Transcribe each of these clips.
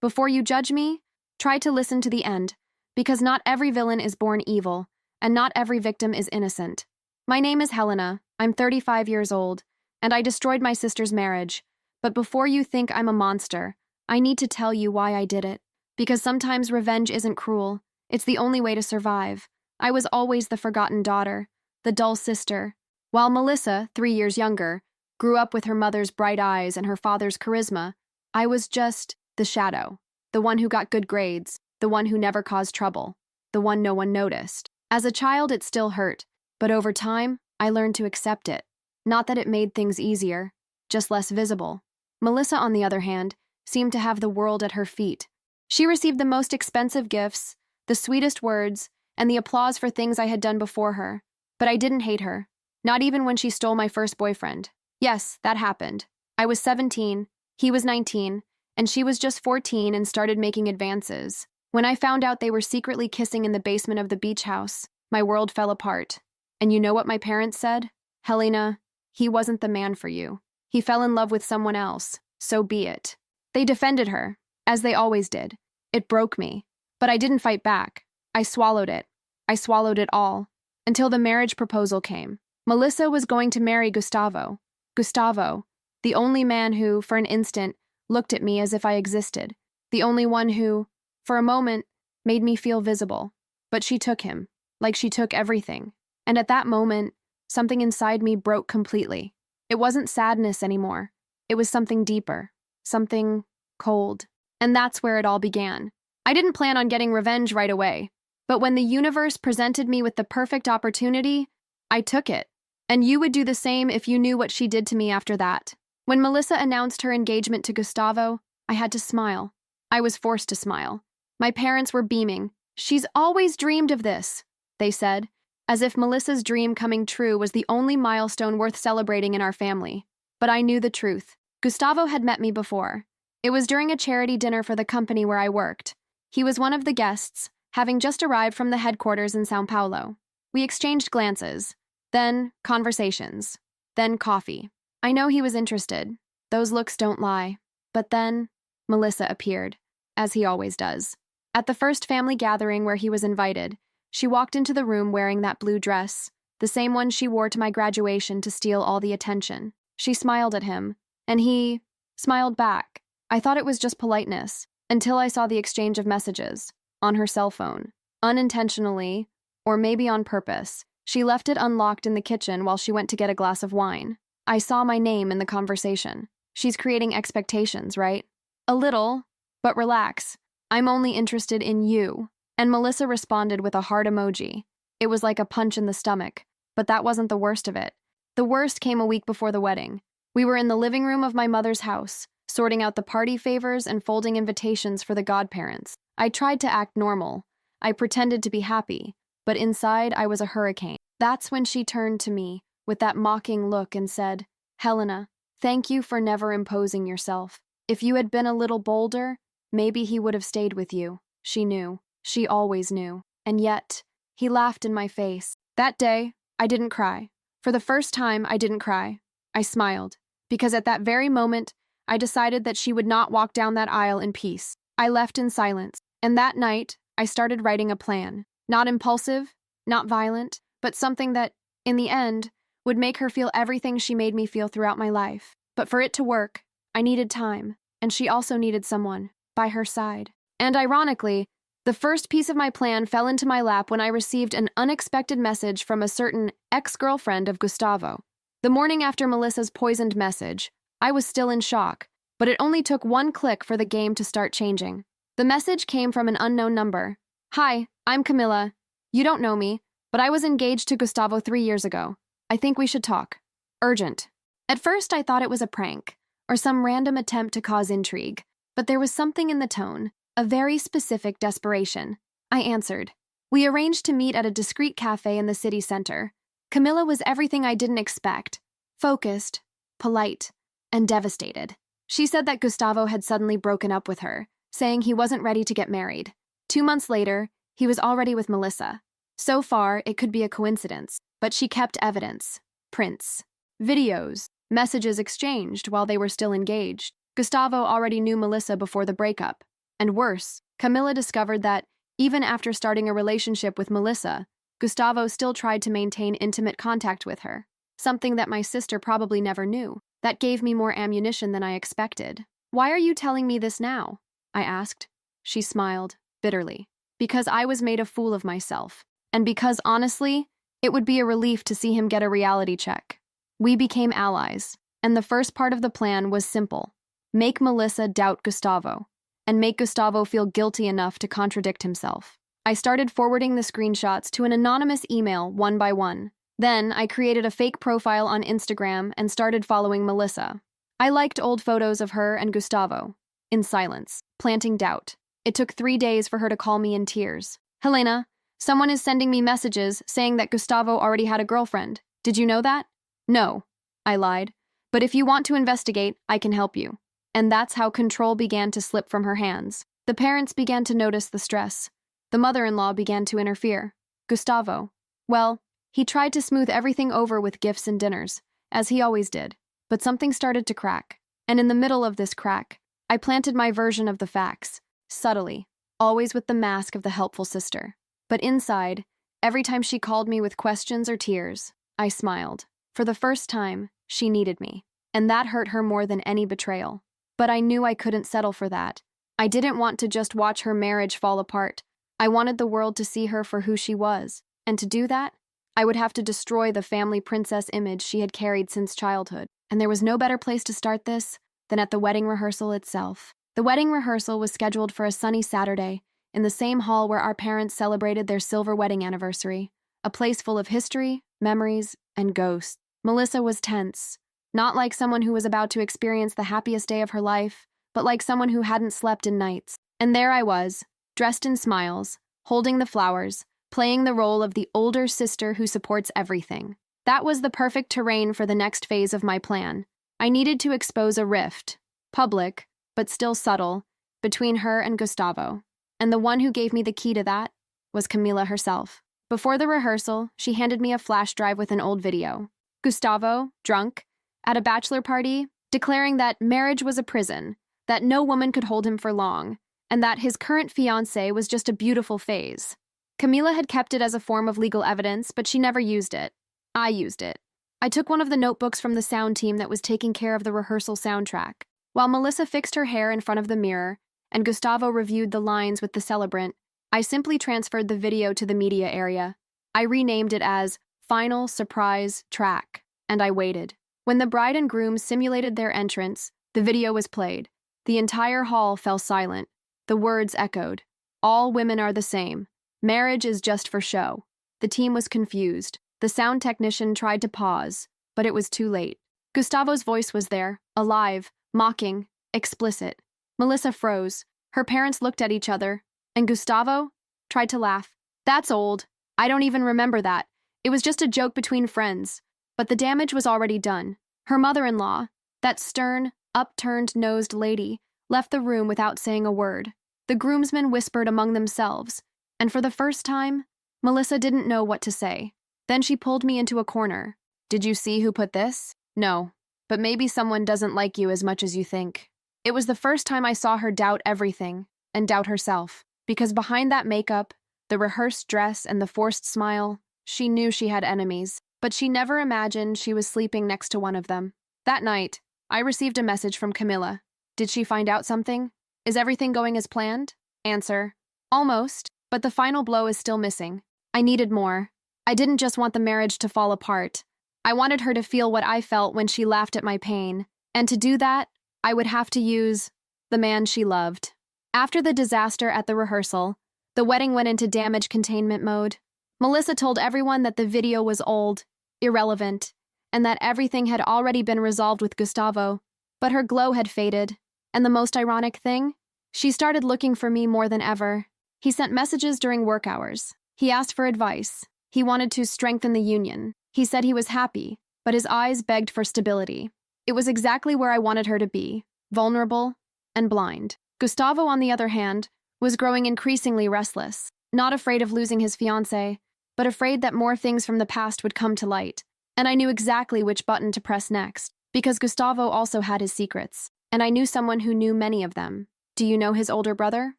Before you judge me, try to listen to the end, because not every villain is born evil, and not every victim is innocent. My name is Helena, I'm 35 years old, and I destroyed my sister's marriage. But before you think I'm a monster, I need to tell you why I did it. Because sometimes revenge isn't cruel, it's the only way to survive. I was always the forgotten daughter, the dull sister. While Melissa, 3 years younger, grew up with her mother's bright eyes and her father's charisma, I was just the shadow, the one who got good grades, the one who never caused trouble, the one no one noticed. As a child, it still hurt, but over time, I learned to accept it. Not that it made things easier, just less visible. Melissa, on the other hand, seemed to have the world at her feet. She received the most expensive gifts, the sweetest words, and the applause for things I had done before her. But I didn't hate her, not even when she stole my first boyfriend. Yes, that happened. I was 17, he was 19, and she was just 14 and started making advances. When I found out they were secretly kissing in the basement of the beach house, my world fell apart. And you know what my parents said? Helena, he wasn't the man for you. He fell in love with someone else, so be it. They defended her, as they always did. It broke me, but I didn't fight back. I swallowed it. I swallowed it all, until the marriage proposal came. Melissa was going to marry Gustavo. Gustavo, the only man who, for an instant, looked at me as if I existed. The only one who, for a moment, made me feel visible. But she took him, like she took everything. And at that moment, something inside me broke completely. It wasn't sadness anymore. It was something deeper, something cold. And that's where it all began. I didn't plan on getting revenge right away. But when the universe presented me with the perfect opportunity, I took it. And you would do the same if you knew what she did to me after that. When Melissa announced her engagement to Gustavo, I had to smile. I was forced to smile. My parents were beaming. She's always dreamed of this, they said, as if Melissa's dream coming true was the only milestone worth celebrating in our family. But I knew the truth. Gustavo had met me before. It was during a charity dinner for the company where I worked. He was one of the guests, having just arrived from the headquarters in São Paulo. We exchanged glances, then conversations, then coffee. I know he was interested. Those looks don't lie. But then, Melissa appeared, as he always does. At the first family gathering where he was invited, she walked into the room wearing that blue dress, the same one she wore to my graduation to steal all the attention. She smiled at him, and he smiled back. I thought it was just politeness, until I saw the exchange of messages, on her cell phone. Unintentionally, or maybe on purpose, she left it unlocked in the kitchen while she went to get a glass of wine. I saw my name in the conversation. She's creating expectations, right? A little, but relax. I'm only interested in you. And Melissa responded with a heart emoji. It was like a punch in the stomach, but that wasn't the worst of it. The worst came a week before the wedding. We were in the living room of my mother's house, sorting out the party favors and folding invitations for the godparents. I tried to act normal. I pretended to be happy, but inside I was a hurricane. That's when she turned to me with that mocking look and said, Helena, thank you for never imposing yourself. If you had been a little bolder, maybe he would have stayed with you. She knew. She always knew. And yet, he laughed in my face. That day, I didn't cry. For the first time, I didn't cry. I smiled, because at that very moment, I decided that she would not walk down that aisle in peace. I left in silence, and that night, I started writing a plan. Not impulsive, not violent, but something that, in the end, would make her feel everything she made me feel throughout my life. But for it to work, I needed time, and she also needed someone by her side. And ironically, the first piece of my plan fell into my lap when I received an unexpected message from a certain ex-girlfriend of Gustavo. The morning after Melissa's poisoned message, I was still in shock, but it only took one click for the game to start changing. The message came from an unknown number. Hi, I'm Camilla. You don't know me, but I was engaged to Gustavo 3 years ago. I think we should talk. Urgent. At first, I thought it was a prank, or some random attempt to cause intrigue, but there was something in the tone, a very specific desperation. I answered. We arranged to meet at a discreet cafe in the city center. Camilla was everything I didn't expect. Focused, polite, and devastated. She said that Gustavo had suddenly broken up with her, saying he wasn't ready to get married. 2 months later, he was already with Melissa. So far, it could be a coincidence, but she kept evidence. Prints, videos, messages exchanged while they were still engaged. Gustavo already knew Melissa before the breakup. And worse, Camilla discovered that, even after starting a relationship with Melissa, Gustavo still tried to maintain intimate contact with her, something that my sister probably never knew. That gave me more ammunition than I expected. "Why are you telling me this now?" I asked. She smiled, bitterly. "Because I was made a fool of myself. And because, honestly, it would be a relief to see him get a reality check." We became allies, and the first part of the plan was simple. Make Melissa doubt Gustavo, and make Gustavo feel guilty enough to contradict himself. I started forwarding the screenshots to an anonymous email one by one. Then I created a fake profile on Instagram and started following Melissa. I liked old photos of her and Gustavo, in silence, planting doubt. It took 3 days for her to call me in tears. "Helena, someone is sending me messages saying that Gustavo already had a girlfriend. Did you know that?" "No," I lied. "But if you want to investigate, I can help you." And that's how control began to slip from her hands. The parents began to notice the stress. The mother-in-law began to interfere. Gustavo, well, he tried to smooth everything over with gifts and dinners, as he always did. But something started to crack. And in the middle of this crack, I planted my version of the facts, subtly, always with the mask of the helpful sister. But inside, every time she called me with questions or tears, I smiled. For the first time, she needed me. And that hurt her more than any betrayal. But I knew I couldn't settle for that. I didn't want to just watch her marriage fall apart. I wanted the world to see her for who she was. And to do that, I would have to destroy the family princess image she had carried since childhood. And there was no better place to start this than at the wedding rehearsal itself. The wedding rehearsal was scheduled for a sunny Saturday, in the same hall where our parents celebrated their silver wedding anniversary, a place full of history, memories, and ghosts. Melissa was tense, not like someone who was about to experience the happiest day of her life, but like someone who hadn't slept in nights. And there I was, dressed in smiles, holding the flowers, playing the role of the older sister who supports everything. That was the perfect terrain for the next phase of my plan. I needed to expose a rift, public, but still subtle, between her and Gustavo. And the one who gave me the key to that was Camila herself. Before the rehearsal, she handed me a flash drive with an old video. Gustavo, drunk, at a bachelor party, declaring that marriage was a prison, that no woman could hold him for long, and that his current fiancée was just a beautiful phase. Camila had kept it as a form of legal evidence, but she never used it. I used it. I took one of the notebooks from the sound team that was taking care of the rehearsal soundtrack. While Melissa fixed her hair in front of the mirror, and Gustavo reviewed the lines with the celebrant, I simply transferred the video to the media area. I renamed it as Final Surprise Track, and I waited. When the bride and groom simulated their entrance, the video was played. The entire hall fell silent. The words echoed. All women are the same. Marriage is just for show. The team was confused. The sound technician tried to pause, but it was too late. Gustavo's voice was there, alive, mocking, explicit. Melissa froze. Her parents looked at each other, and Gustavo tried to laugh. "That's old. I don't even remember that. It was just a joke between friends." But the damage was already done. Her mother-in-law, that stern, upturned-nosed lady, left the room without saying a word. The groomsmen whispered among themselves, and for the first time, Melissa didn't know what to say. Then she pulled me into a corner. "Did you see who put this?" "No, but maybe someone doesn't like you as much as you think." It was the first time I saw her doubt everything, and doubt herself, because behind that makeup, the rehearsed dress, and the forced smile, she knew she had enemies, but she never imagined she was sleeping next to one of them. That night, I received a message from Camila. Did she find out something? Is everything going as planned? Answer: almost, but the final blow is still missing. I needed more. I didn't just want the marriage to fall apart. I wanted her to feel what I felt when she laughed at my pain, and to do that, I would have to use the man she loved. After the disaster at the rehearsal, the wedding went into damage containment mode. Melissa told everyone that the video was old, irrelevant, and that everything had already been resolved with Gustavo, but her glow had faded. And the most ironic thing? She started looking for me more than ever. He sent messages during work hours. He asked for advice. He wanted to strengthen the union. He said he was happy, but his eyes begged for stability. It was exactly where I wanted her to be, vulnerable and blind. Gustavo, on the other hand, was growing increasingly restless, not afraid of losing his fiancée, but afraid that more things from the past would come to light. And I knew exactly which button to press next, because Gustavo also had his secrets, and I knew someone who knew many of them. Do you know his older brother?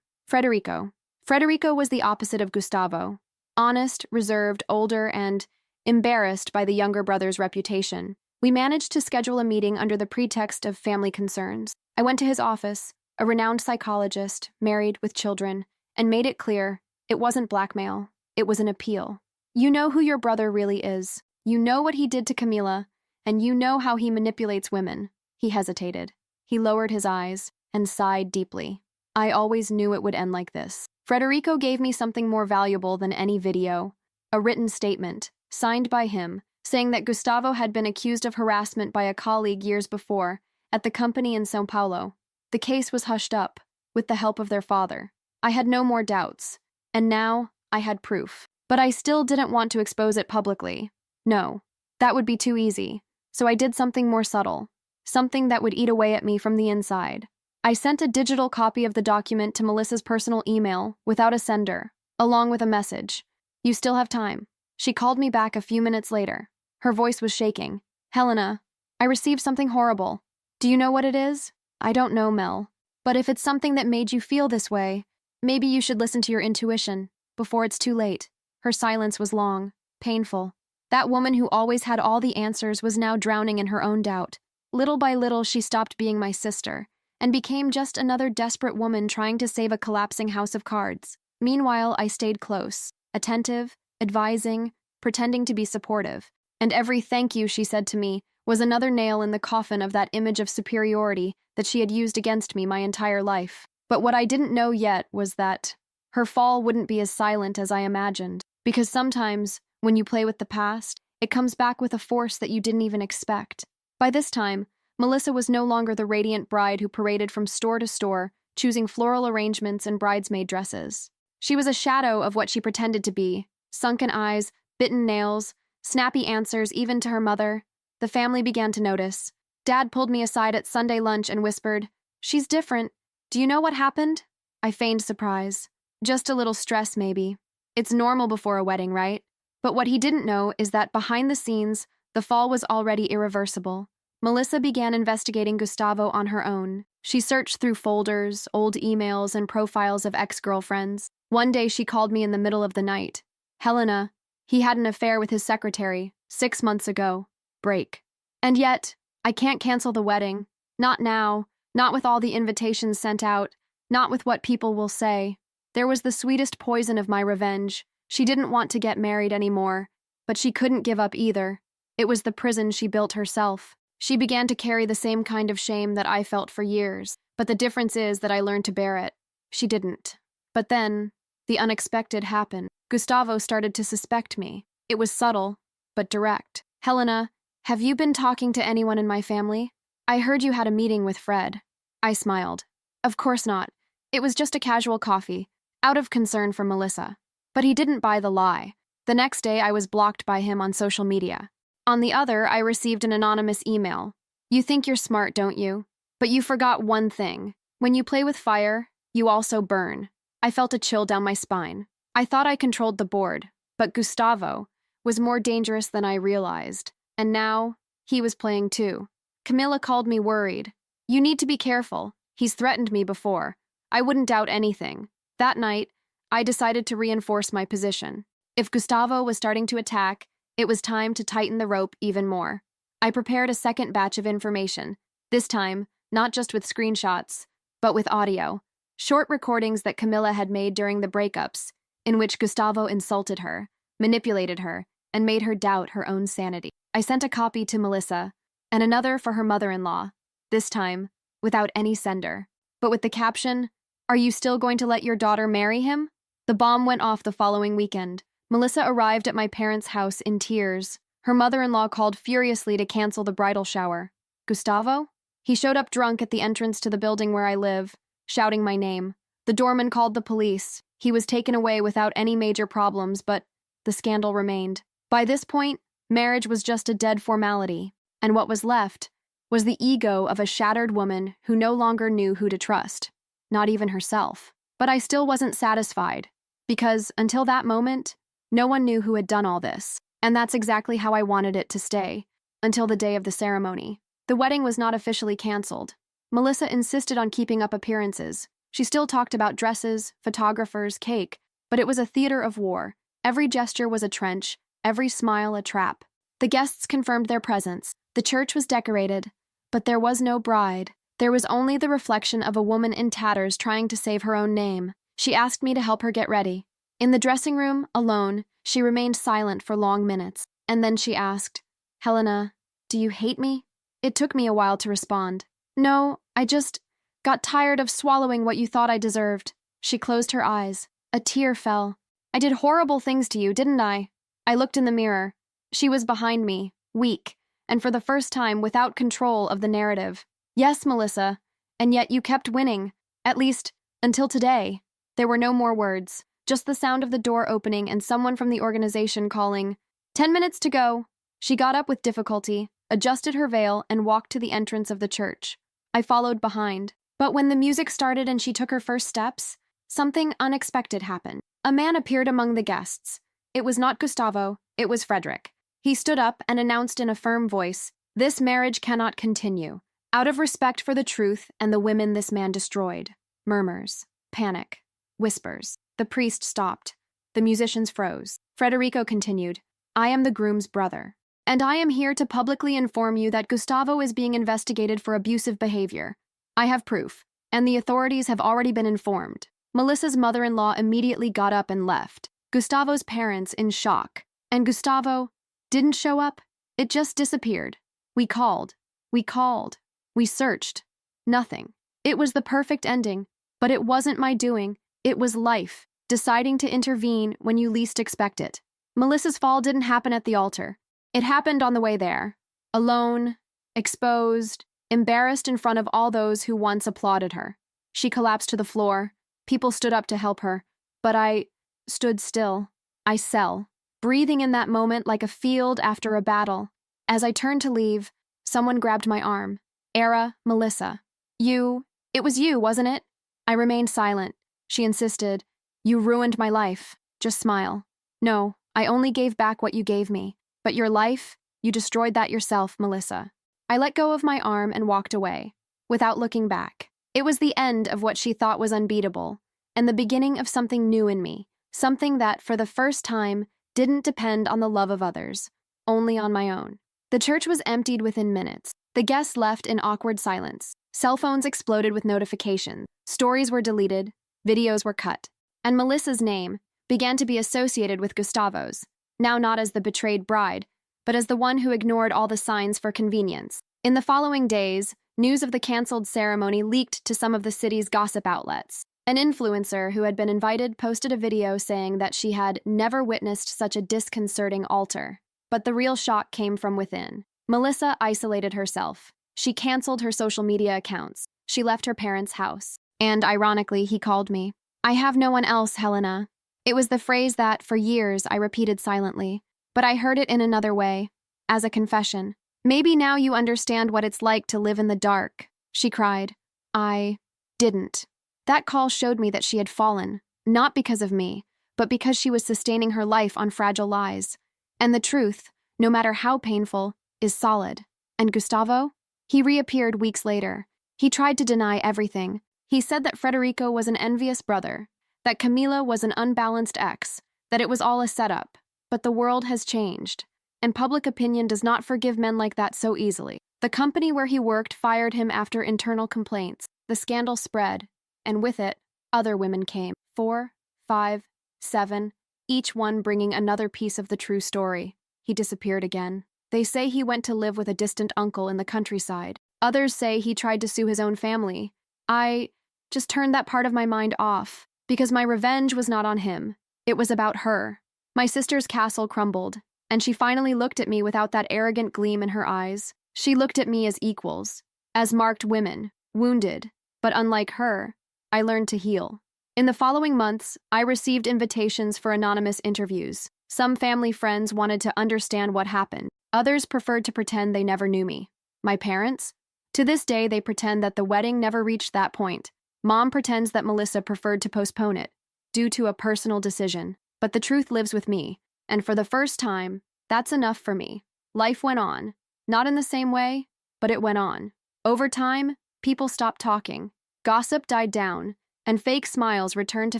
Federico. Federico was the opposite of Gustavo. Honest, reserved, older, and embarrassed by the younger brother's reputation. We managed to schedule a meeting under the pretext of family concerns. I went to his office, a renowned psychologist, married with children, and made it clear it wasn't blackmail, it was an appeal. You know who your brother really is. You know what he did to Camila, and you know how he manipulates women. He hesitated. He lowered his eyes and sighed deeply. I always knew it would end like this. Federico gave me something more valuable than any video, a written statement, signed by him, saying that Gustavo had been accused of harassment by a colleague years before at the company in São Paulo. The case was hushed up, with the help of their father. I had no more doubts, and now I had proof. But I still didn't want to expose it publicly. No, that would be too easy, so I did something more subtle, something that would eat away at me from the inside. I sent a digital copy of the document to Melissa's personal email, without a sender, along with a message. You still have time. She called me back a few minutes later. Her voice was shaking. Helena, I received something horrible. Do you know what it is? I don't know, Mel. But if it's something that made you feel this way, maybe you should listen to your intuition, before it's too late. Her silence was long, painful. That woman who always had all the answers was now drowning in her own doubt. Little by little, she stopped being my sister, and became just another desperate woman trying to save a collapsing house of cards. Meanwhile, I stayed close, attentive, advising, pretending to be supportive. And every thank you she said to me was another nail in the coffin of that image of superiority that she had used against me my entire life. But what I didn't know yet was that her fall wouldn't be as silent as I imagined. Because sometimes, when you play with the past, it comes back with a force that you didn't even expect. By this time, Melissa was no longer the radiant bride who paraded from store to store, choosing floral arrangements and bridesmaid dresses. She was a shadow of what she pretended to be: sunken eyes, bitten nails, snappy answers even to her mother. The family began to notice. Dad pulled me aside at Sunday lunch and whispered, "She's different. Do you know what happened?" I feigned surprise. Just a little stress, maybe. It's normal before a wedding, right? But what he didn't know is that behind the scenes, the fall was already irreversible. Melissa began investigating Gustavo on her own. She searched through folders, old emails, and profiles of ex-girlfriends. One day she called me in the middle of the night. Helena, he had an affair with his secretary, 6 months ago. Break. And yet, I can't cancel the wedding. Not now, not with all the invitations sent out, not with what people will say. There was the sweetest poison of my revenge. She didn't want to get married anymore, but she couldn't give up either. It was the prison she built herself. She began to carry the same kind of shame that I felt for years, but the difference is that I learned to bear it. She didn't. But then, the unexpected happened. Gustavo started to suspect me. It was subtle, but direct. Helena, have you been talking to anyone in my family? I heard you had a meeting with Fred. I smiled. Of course not. It was just a casual coffee, out of concern for Melissa. But he didn't buy the lie. The next day, I was blocked by him on social media. On the other, I received an anonymous email. You think you're smart, don't you? But you forgot one thing. When you play with fire, you also burn. I felt a chill down my spine. I thought I controlled the board, but Gustavo was more dangerous than I realized. And now, he was playing too. Camila called me worried. You need to be careful. He's threatened me before. I wouldn't doubt anything. That night, I decided to reinforce my position. If Gustavo was starting to attack, it was time to tighten the rope even more. I prepared a second batch of information, this time, not just with screenshots, but with audio. Short recordings that Camila had made during the breakups, in which Gustavo insulted her, manipulated her, and made her doubt her own sanity. I sent a copy to Melissa, and another for her mother-in-law, this time, without any sender. But with the caption, "Are you still going to let your daughter marry him?" The bomb went off the following weekend. Melissa arrived at my parents' house in tears. Her mother-in-law called furiously to cancel the bridal shower. Gustavo? He showed up drunk at the entrance to the building where I live, shouting my name. The doorman called the police. He was taken away without any major problems, but the scandal remained. By this point, marriage was just a dead formality, and what was left was the ego of a shattered woman who no longer knew who to trust, not even herself. But I still wasn't satisfied, because until that moment, no one knew who had done all this, and that's exactly how I wanted it to stay, until the day of the ceremony. The wedding was not officially canceled. Melissa insisted on keeping up appearances. She still talked about dresses, photographers, cake, but it was a theater of war. Every gesture was a trench, every smile a trap. The guests confirmed their presence. The church was decorated, but there was no bride. There was only the reflection of a woman in tatters trying to save her own name. She asked me to help her get ready. In the dressing room, alone, she remained silent for long minutes. And then she asked, "Helena, do you hate me?" It took me a while to respond. "No, I just got tired of swallowing what you thought I deserved." She closed her eyes. A tear fell. "I did horrible things to you, didn't I?" I looked in the mirror. She was behind me, weak, and for the first time without control of the narrative. "Yes, Melissa, and yet you kept winning. At least, until today." There were no more words, just the sound of the door opening and someone from the organization calling, "10 minutes to go." She got up with difficulty, adjusted her veil, and walked to the entrance of the church. I followed behind. But when the music started and she took her first steps, something unexpected happened. A man appeared among the guests. It was not Gustavo, it was Frederick. He stood up and announced in a firm voice, "This marriage cannot continue. Out of respect for the truth and the women this man destroyed." Murmurs, panic, whispers. The priest stopped. The musicians froze. Federico continued, "I am the groom's brother, and I am here to publicly inform you that Gustavo is being investigated for abusive behavior. I have proof, and the authorities have already been informed." Melissa's mother-in-law immediately got up and left. Gustavo's parents in shock. And Gustavo didn't show up. It just disappeared. We called. We searched. Nothing. It was the perfect ending, but it wasn't my doing. It was life, deciding to intervene when you least expect it. Melissa's fall didn't happen at the altar. It happened on the way there. Alone, exposed, embarrassed in front of all those who once applauded her. She collapsed to the floor. People stood up to help her, but I stood still. I fell, breathing in that moment like a field after a battle. As I turned to leave, someone grabbed my arm. "Era, Melissa. It was you, wasn't it?" I remained silent. She insisted, "You ruined my life. Just smile." "No, I only gave back what you gave me. But your life, you destroyed that yourself, Melissa." I let go of my arm and walked away, without looking back. It was the end of what she thought was unbeatable, and the beginning of something new in me, something that, for the first time, didn't depend on the love of others, only on my own. The church was emptied within minutes. The guests left in awkward silence. Cell phones exploded with notifications. Stories were deleted. Videos were cut. And Melissa's name began to be associated with Gustavo's, now not as the betrayed bride, but as the one who ignored all the signs for convenience. In the following days, news of the canceled ceremony leaked to some of the city's gossip outlets. An influencer who had been invited posted a video saying that she had never witnessed such a disconcerting altar. But the real shock came from within. Melissa isolated herself. She canceled her social media accounts. She left her parents' house. And ironically, he called me. "I have no one else, Helena." It was the phrase that, for years, I repeated silently. But I heard it in another way, as a confession. "Maybe now you understand what it's like to live in the dark," she cried. I didn't. That call showed me that she had fallen, not because of me, but because she was sustaining her life on fragile lies. And the truth, no matter how painful, is solid. And Gustavo? He reappeared weeks later. He tried to deny everything. He said that Federico was an envious brother, that Camila was an unbalanced ex, that it was all a setup. But the world has changed, and public opinion does not forgive men like that so easily. The company where he worked fired him after internal complaints. The scandal spread, and with it, other women came. 4, 5, 7, each one bringing another piece of the true story. He disappeared again. They say he went to live with a distant uncle in the countryside. Others say he tried to sue his own family. I just turned that part of my mind off, because my revenge was not on him. It was about her. My sister's castle crumbled, and she finally looked at me without that arrogant gleam in her eyes. She looked at me as equals, as marked women, wounded, but unlike her, I learned to heal. In the following months, I received invitations for anonymous interviews. Some family friends wanted to understand what happened. Others preferred to pretend they never knew me. My parents? To this day, they pretend that the wedding never reached that point. Mom pretends that Melissa preferred to postpone it, due to a personal decision. But the truth lives with me, and for the first time, that's enough for me. Life went on. Not in the same way, but it went on. Over time, people stopped talking. Gossip died down, and fake smiles returned to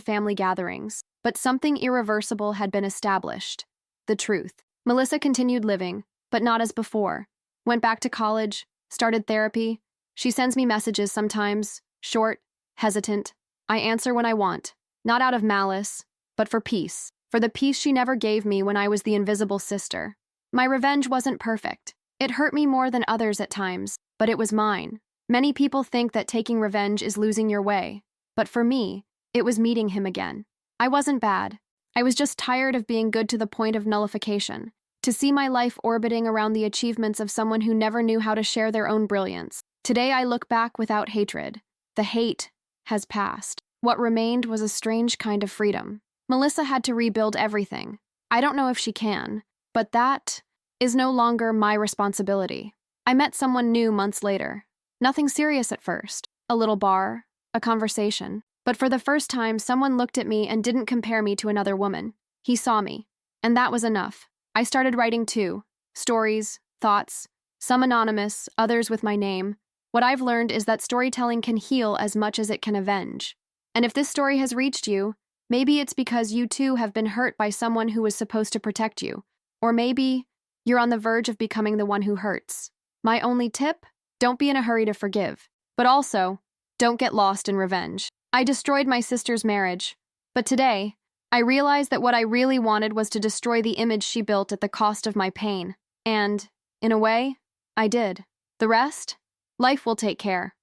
family gatherings. But something irreversible had been established: the truth. Melissa continued living, but not as before. Went back to college, started therapy. She sends me messages sometimes, short, hesitant. I answer when I want, not out of malice, but for peace, for the peace she never gave me when I was the invisible sister. My revenge wasn't perfect. It hurt me more than others at times, but it was mine. Many people think that taking revenge is losing your way, but for me, it was meeting him again. I wasn't bad. I was just tired of being good to the point of nullification, to see my life orbiting around the achievements of someone who never knew how to share their own brilliance. Today I look back without hatred. The hate has passed. What remained was a strange kind of freedom. Melissa had to rebuild everything. I don't know if she can, but that is no longer my responsibility. I met someone new months later. Nothing serious at first. A little bar, a conversation. But for the first time, someone looked at me and didn't compare me to another woman. He saw me. And that was enough. I started writing too. Stories, thoughts, some anonymous, others with my name. What I've learned is that storytelling can heal as much as it can avenge. And if this story has reached you, maybe it's because you too have been hurt by someone who was supposed to protect you. Or maybe you're on the verge of becoming the one who hurts. My only tip? Don't be in a hurry to forgive. But also, don't get lost in revenge. I destroyed my sister's marriage. But today, I realized that what I really wanted was to destroy the image she built at the cost of my pain. And, in a way, I did. The rest? Life will take care.